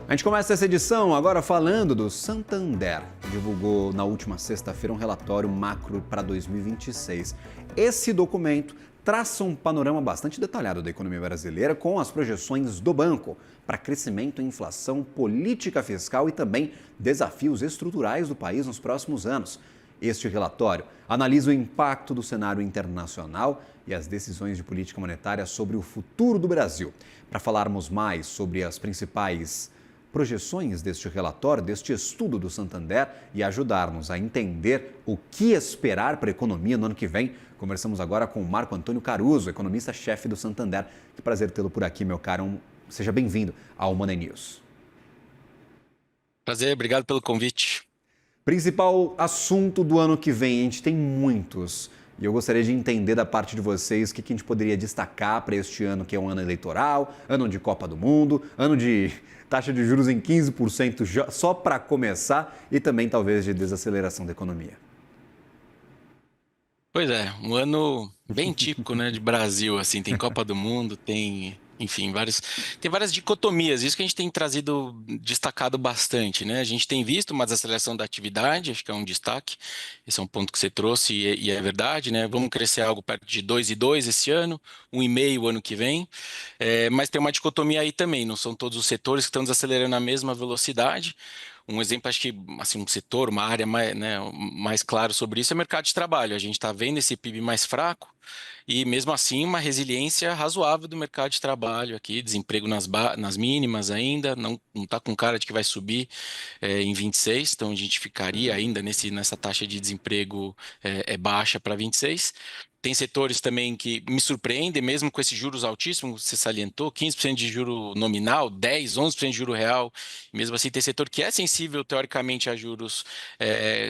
A gente começa essa edição agora falando do Santander, que divulgou na última sexta-feira um relatório macro para 2026. Esse documento traça um panorama bastante detalhado da economia brasileira com as projeções do banco para crescimento, inflação, política fiscal e também desafios estruturais do país nos próximos anos. Este relatório analisa o impacto do cenário internacional e as decisões de política monetária sobre o futuro do Brasil. Para falarmos mais sobre as principais projeções deste relatório, deste estudo do Santander e ajudar-nos a entender o que esperar para a economia no ano que vem, conversamos agora com o Marco Antônio Caruso, economista-chefe do Santander. Que prazer tê-lo por aqui, meu caro. Seja bem-vindo ao Money News. Prazer, obrigado pelo convite. Principal assunto do ano que vem, a gente tem muitos. E eu gostaria de entender da parte de vocês o que a gente poderia destacar para este ano, que é um ano eleitoral, ano de Copa do Mundo, ano de taxa de juros em 15% só para começar e também talvez de desaceleração da economia. Pois é, um ano bem típico, né, de Brasil, assim, tem Copa do Mundo, enfim, tem várias dicotomias, isso que a gente tem destacado bastante, né? A gente tem visto uma desaceleração da atividade, acho que é um destaque, esse é um ponto que você trouxe e é verdade, né? Vamos crescer algo perto de 2,2 esse ano, 1,5 o ano que vem, mas tem uma dicotomia aí também, não são todos os setores que estão desacelerando na mesma velocidade. Um exemplo, acho que assim, um setor, uma área mais, né, mais claro sobre isso é o mercado de trabalho. A gente está vendo esse PIB mais fraco e, mesmo assim, uma resiliência razoável do mercado de trabalho aqui, desemprego nas mínimas ainda, não está com cara de que vai subir em 26, então a gente ficaria ainda nessa taxa de desemprego baixa para 26. Tem setores também que me surpreendem, mesmo com esses juros altíssimos, você salientou, 15% de juro nominal, 10, 11% de juro real. Mesmo assim, tem setor que é sensível, teoricamente, a juros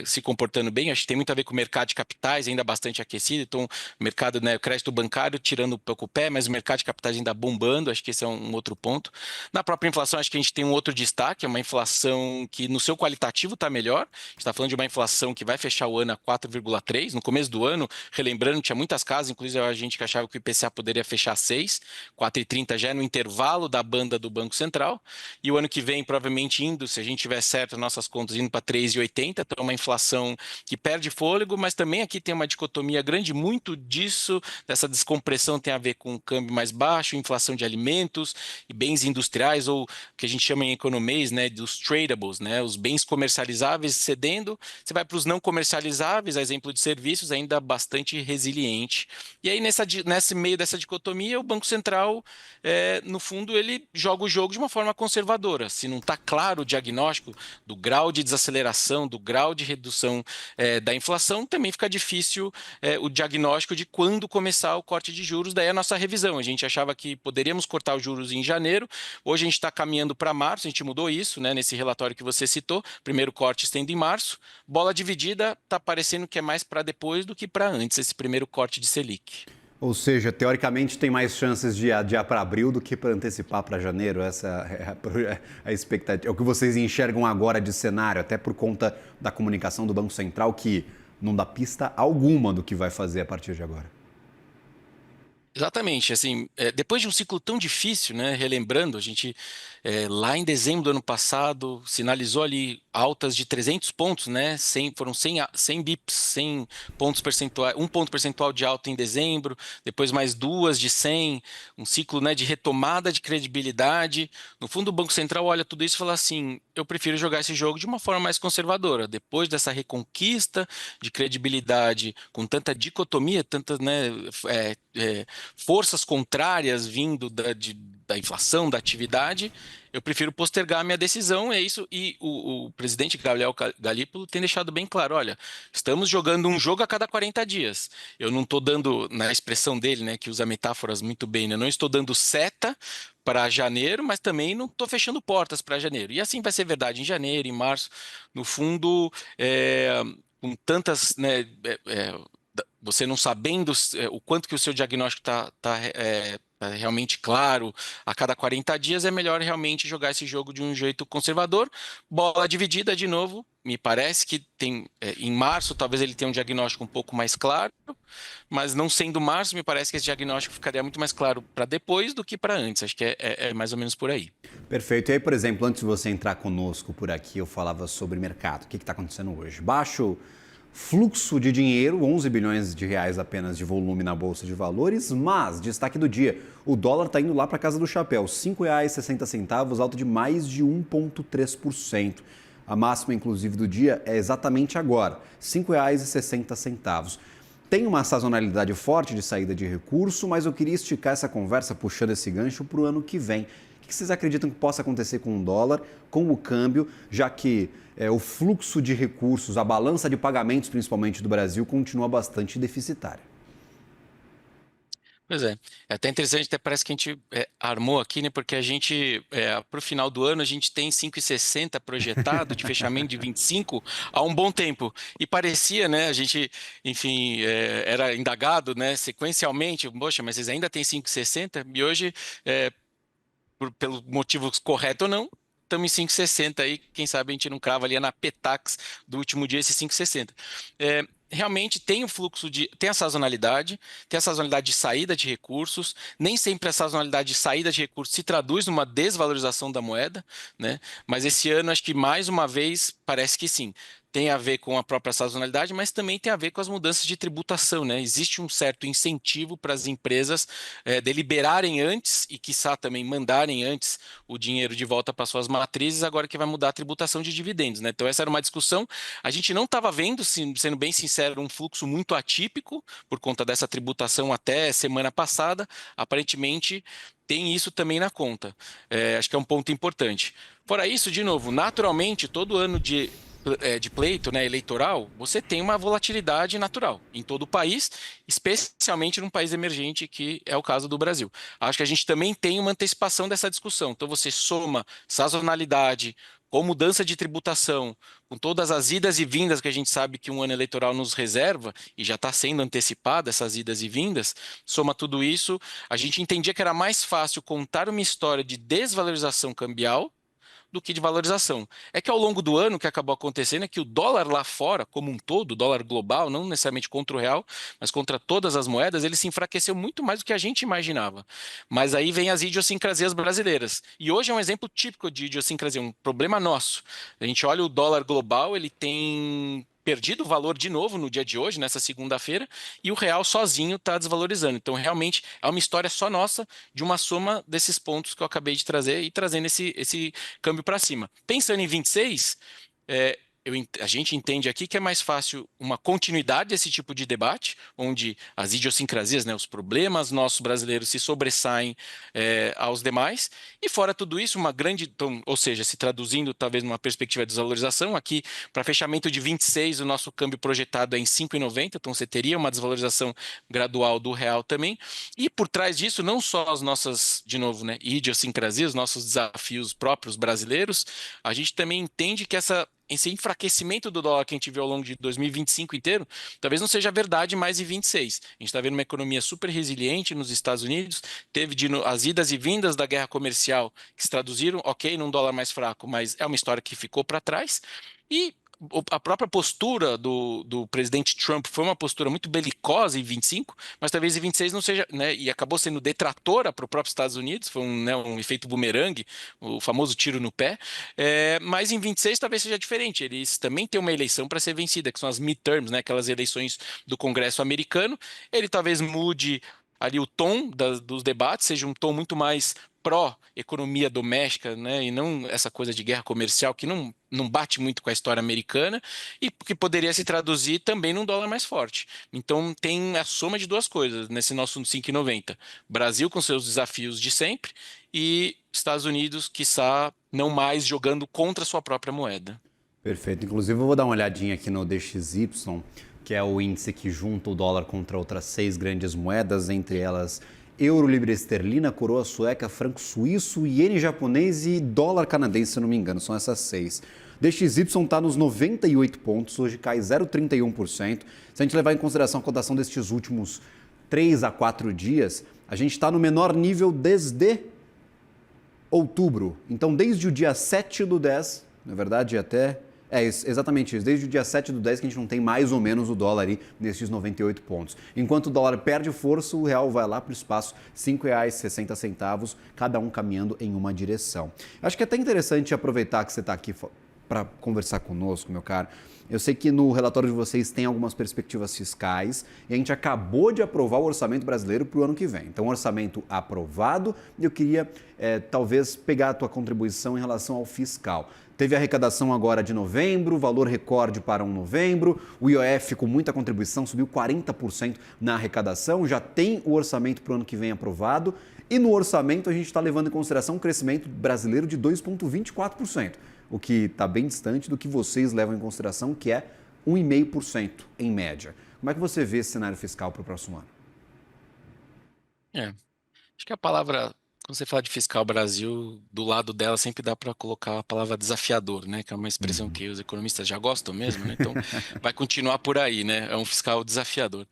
se comportando bem. Acho que tem muito a ver com o mercado de capitais, ainda bastante aquecido. Então, o mercado, né, o crédito bancário tirando um pouco o pé, mas o mercado de capitais ainda bombando. Acho que esse é um outro ponto. Na própria inflação, acho que a gente tem um outro destaque, é uma inflação que no seu qualitativo está melhor. A gente está falando de uma inflação que vai fechar o ano a 4,3. No começo do ano, relembrando, tinha muitas casas, inclusive a gente que achava que o IPCA poderia fechar 6, 4,30 já é no intervalo da banda do Banco Central. E o ano que vem, provavelmente indo, se a gente tiver certo, nossas contas indo para 3,80, então uma inflação que perde fôlego, mas também aqui tem uma dicotomia grande, muito disso, dessa descompressão tem a ver com o câmbio mais baixo, inflação de alimentos e bens industriais, ou o que a gente chama em economês, né, dos tradables, né, os bens comercializáveis cedendo, você vai para os não comercializáveis, a exemplo de serviços, ainda bastante resiliente. E aí, nesse meio dessa dicotomia, o Banco Central, no fundo, ele joga o jogo de uma forma conservadora. Se não está claro o diagnóstico do grau de desaceleração, do grau de redução da inflação, também fica difícil o diagnóstico de quando começar o corte de juros. Daí a nossa revisão. A gente achava que poderíamos cortar os juros em janeiro, hoje a gente está caminhando para março, a gente mudou isso, né, nesse relatório que você citou, primeiro corte estendo em março, bola dividida, está parecendo que é mais para depois do que para antes, esse primeiro corte de Selic. Ou seja, teoricamente tem mais chances de adiar para abril do que para antecipar para janeiro. Essa é a expectativa. É o que vocês enxergam agora de cenário, até por conta da comunicação do Banco Central, que não dá pista alguma do que vai fazer a partir de agora. Exatamente, assim, depois de um ciclo tão difícil, né, relembrando, a gente lá em dezembro do ano passado sinalizou ali altas de 300 pontos, né, foram 100 bips, 100 pontos percentuais, 1 ponto percentual de alta em dezembro, depois mais duas de 100, um ciclo, né, de retomada de credibilidade. No fundo, o Banco Central olha tudo isso e fala assim, eu prefiro jogar esse jogo de uma forma mais conservadora, depois dessa reconquista de credibilidade com tanta dicotomia, tantas, né, forças contrárias vindo da inflação, da atividade, eu prefiro postergar a minha decisão, é isso. E o presidente Gabriel Galípolo tem deixado bem claro, olha, estamos jogando um jogo a cada 40 dias. Eu não estou dando, na expressão dele, né, que usa metáforas muito bem, né, eu não estou dando seta para janeiro, mas também não estou fechando portas para janeiro. E assim vai ser verdade em janeiro, em março. No fundo, com tantas, né, você não sabendo o quanto que o seu diagnóstico está realmente claro a cada 40 dias, é melhor realmente jogar esse jogo de um jeito conservador. Bola dividida de novo, me parece que em março talvez ele tenha um diagnóstico um pouco mais claro, mas não sendo março, me parece que esse diagnóstico ficaria muito mais claro para depois do que para antes. Acho que é mais ou menos por aí. Perfeito. E aí, por exemplo, antes de você entrar conosco por aqui, eu falava sobre mercado. O que está acontecendo hoje? Baixo fluxo de dinheiro, 11 bilhões de reais apenas de volume na Bolsa de Valores, mas, destaque do dia, o dólar está indo lá para a casa do chapéu, R$ 5,60, alta de mais de 1,3%. A máxima, inclusive, do dia é exatamente agora, R$ 5,60. Tem uma sazonalidade forte de saída de recurso, mas eu queria esticar essa conversa puxando esse gancho para o ano que vem. O que vocês acreditam que possa acontecer com o dólar, com o câmbio, já que o fluxo de recursos, a balança de pagamentos, principalmente do Brasil, continua bastante deficitária? Pois é até interessante, até parece que a gente armou aqui, né? Porque a gente, para o final do ano, a gente tem 5,60 projetado de fechamento de 25 há um bom tempo. E parecia, né? A gente, enfim, era indagado, né? Sequencialmente, poxa, mas vocês ainda têm 5,60? E hoje, pelo motivo correto ou não, estamos em 5,60 aí, quem sabe a gente não crava ali na Petax do último dia esse 5,60. Realmente tem o fluxo tem a sazonalidade de saída de recursos, nem sempre a sazonalidade de saída de recursos se traduz numa desvalorização da moeda, né? Mas esse ano acho que mais uma vez parece que sim. Tem a ver com a própria sazonalidade, mas também tem a ver com as mudanças de tributação, né? Existe um certo incentivo para as empresas deliberarem antes e, quiçá, também mandarem antes o dinheiro de volta para suas matrizes, agora que vai mudar a tributação de dividendos, né? Então, essa era uma discussão. A gente não estava vendo, sendo bem sincero, um fluxo muito atípico por conta dessa tributação até semana passada. Aparentemente, tem isso também na conta. Acho que é um ponto importante. Fora isso, de novo, naturalmente, todo ano de pleito, né, eleitoral, você tem uma volatilidade natural em todo o país, especialmente num país emergente, que é o caso do Brasil. Acho que a gente também tem uma antecipação dessa discussão. Então, você soma sazonalidade com mudança de tributação, com todas as idas e vindas que a gente sabe que um ano eleitoral nos reserva, e já está sendo antecipada essas idas e vindas, soma tudo isso, a gente entendia que era mais fácil contar uma história de desvalorização cambial do que de valorização. É que ao longo do ano o que acabou acontecendo é que o dólar lá fora, como um todo, o dólar global, não necessariamente contra o real, mas contra todas as moedas, ele se enfraqueceu muito mais do que a gente imaginava. Mas aí vem as idiosincrasias brasileiras. E hoje é um exemplo típico de idiosincrasia, um problema nosso. A gente olha o dólar global, ele tem perdido o valor de novo no dia de hoje, nessa segunda-feira, e o real sozinho está desvalorizando. Então, realmente, é uma história só nossa de uma soma desses pontos que eu acabei de trazer e trazendo esse câmbio para cima. Pensando em 26, a gente entende aqui que é mais fácil uma continuidade desse tipo de debate, onde as idiosincrasias, né, os problemas nossos brasileiros se sobressaem aos demais, e fora tudo isso, uma grande, ou seja, se traduzindo talvez numa perspectiva de desvalorização, aqui para fechamento de 26 o nosso câmbio projetado é em 5,90, então você teria uma desvalorização gradual do real também, e por trás disso não só as nossas, de novo, né, idiosincrasias, nossos desafios próprios brasileiros, a gente também entende que esse enfraquecimento do dólar que a gente viu ao longo de 2025 inteiro, talvez não seja verdade mais em 26. A gente está vendo uma economia super resiliente nos Estados Unidos, teve as idas e vindas da guerra comercial que se traduziram, ok, num dólar mais fraco, mas é uma história que ficou para trás. E a própria postura do presidente Trump foi uma postura muito belicosa em 25, mas talvez em 26 não seja, né, e acabou sendo detratora para o próprio Estados Unidos, foi um efeito bumerangue, o famoso tiro no pé, mas em 26 talvez seja diferente, eles também têm uma eleição para ser vencida, que são as midterms, né, aquelas eleições do Congresso americano, ele talvez mude ali o tom dos debates, seja um tom muito mais pró-economia doméstica, né, e não essa coisa de guerra comercial que não bate muito com a história americana e que poderia se traduzir também num dólar mais forte. Então tem a soma de duas coisas nesse nosso 5,90. Brasil com seus desafios de sempre e Estados Unidos, quiçá, não mais jogando contra a sua própria moeda. Perfeito. Inclusive, eu vou dar uma olhadinha aqui no DXY, que é o índice que junta o dólar contra outras 6 grandes moedas, entre elas euro, libra esterlina, coroa sueca, franco suíço, iene japonês e dólar canadense, se não me engano, são essas 6. DXY está nos 98 pontos, hoje cai 0,31%. Se a gente levar em consideração a cotação destes últimos 3 a 4 dias, a gente está no menor nível desde outubro. Então, desde o dia 7/10, na verdade, Exatamente isso. Desde o dia 7/10 que a gente não tem mais ou menos o dólar aí nesses 98 pontos. Enquanto o dólar perde força, o real vai lá para o espaço R$ 5,60, cada um caminhando em uma direção. Acho que é até interessante aproveitar que você está aqui para conversar conosco, meu caro. Eu sei que no relatório de vocês tem algumas perspectivas fiscais e a gente acabou de aprovar o orçamento brasileiro para o ano que vem. Então, orçamento aprovado, e eu queria talvez pegar a tua contribuição em relação ao fiscal. Teve a arrecadação agora de novembro, valor recorde para novembro, o IOF com muita contribuição subiu 40% na arrecadação, já tem o orçamento para o ano que vem aprovado e no orçamento a gente está levando em consideração um crescimento brasileiro de 2,24%. O que está bem distante do que vocês levam em consideração, que é 1,5% em média. Como é que você vê esse cenário fiscal para o próximo ano? Acho que a palavra, quando você fala de fiscal Brasil, do lado dela sempre dá para colocar a palavra desafiador, né? Que é uma expressão que os economistas já gostam mesmo, né? Então vai continuar por aí, né? É um fiscal desafiador.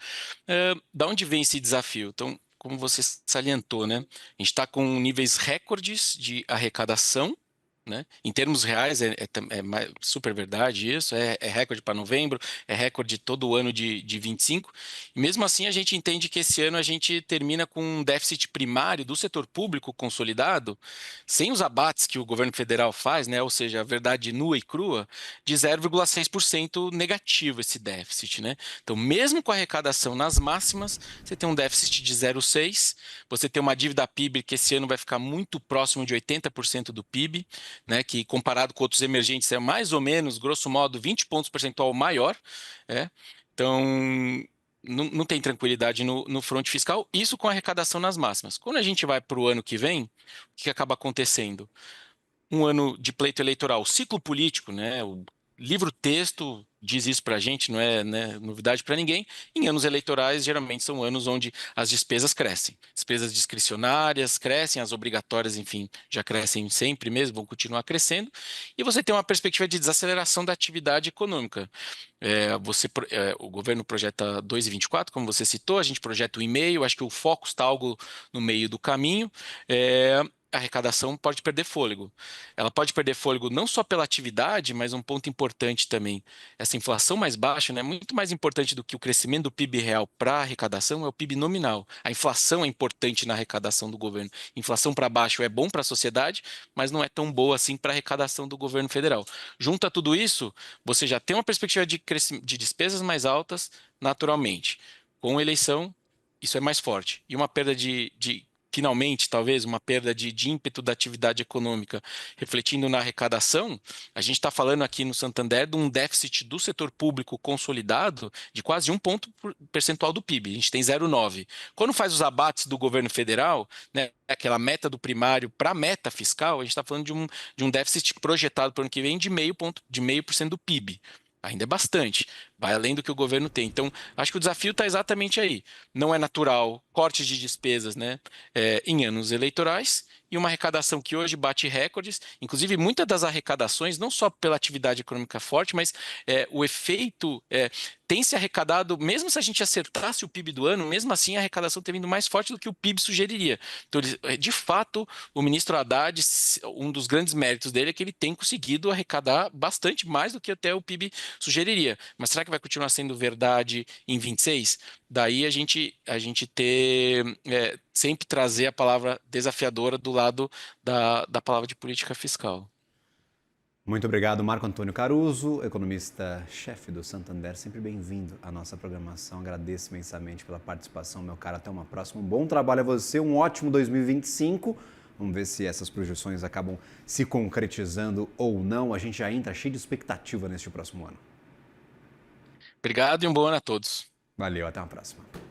Da onde vem esse desafio? Então, como você salientou, né? A gente está com níveis recordes de arrecadação, né? Em termos reais, super verdade isso, é recorde para novembro, é recorde todo o ano de 25, e mesmo assim a gente entende que esse ano a gente termina com um déficit primário do setor público consolidado, sem os abates que o governo federal faz, né? Ou seja, a verdade nua e crua, de 0,6% negativo esse déficit, né? Então, mesmo com a arrecadação nas máximas, você tem um déficit de 0,6%, você tem uma dívida PIB que esse ano vai ficar muito próximo de 80% do PIB, né, que comparado com outros emergentes é mais ou menos, grosso modo, 20 pontos percentual maior. Então, não tem tranquilidade no fronte fiscal, isso com a arrecadação nas máximas. Quando a gente vai para o ano que vem, o que acaba acontecendo? Um ano de pleito eleitoral, ciclo político, né? O livro-texto diz isso para a gente, não é, né, novidade para ninguém. Em anos eleitorais, geralmente são anos onde as despesas crescem. Despesas discricionárias crescem, as obrigatórias, enfim, já crescem sempre mesmo, vão continuar crescendo. E você tem uma perspectiva de desaceleração da atividade econômica. O governo projeta 2,24, como você citou, a gente projeta 1,5, acho que o foco está algo no meio do caminho. A arrecadação pode perder fôlego. Ela pode perder fôlego não só pela atividade, mas um ponto importante também. Essa inflação mais baixa, né, é muito mais importante do que o crescimento do PIB real para a arrecadação, é o PIB nominal. A inflação é importante na arrecadação do governo. Inflação para baixo é bom para a sociedade, mas não é tão boa assim para a arrecadação do governo federal. Junta tudo isso, você já tem uma perspectiva de despesas mais altas, naturalmente. Com eleição, isso é mais forte. E uma perda finalmente, talvez, uma perda de ímpeto da atividade econômica, refletindo na arrecadação, a gente está falando aqui no Santander de um déficit do setor público consolidado de quase 1 ponto percentual do PIB. A gente tem 0,9. Quando faz os abates do governo federal, né, aquela meta do primário para a meta fiscal, a gente está falando de um déficit projetado para o ano que vem de 0,5% do PIB. Ainda é bastante, vai além do que o governo tem. Então, acho que o desafio está exatamente aí. Não é natural cortes de despesas, né, em anos eleitorais e uma arrecadação que hoje bate recordes. Inclusive, muitas das arrecadações, não só pela atividade econômica forte, mas o efeito tem se arrecadado, mesmo se a gente acertasse o PIB do ano, mesmo assim a arrecadação tem vindo mais forte do que o PIB sugeriria. Então, de fato, o ministro Haddad, um dos grandes méritos dele é que ele tem conseguido arrecadar bastante mais do que até o PIB sugeriria. Mas será que vai continuar sendo verdade em 26? Daí a gente sempre trazer a palavra desafiadora do lado da palavra de política fiscal. Muito obrigado, Marco Antônio Caruso, economista-chefe do Santander. Sempre bem-vindo à nossa programação. Agradeço imensamente pela participação, meu caro. Até uma próxima. Um bom trabalho a você, um ótimo 2025. Vamos ver se essas projeções acabam se concretizando ou não. A gente já entra cheio de expectativa neste próximo ano. Obrigado e um bom ano a todos. Valeu, até uma próxima.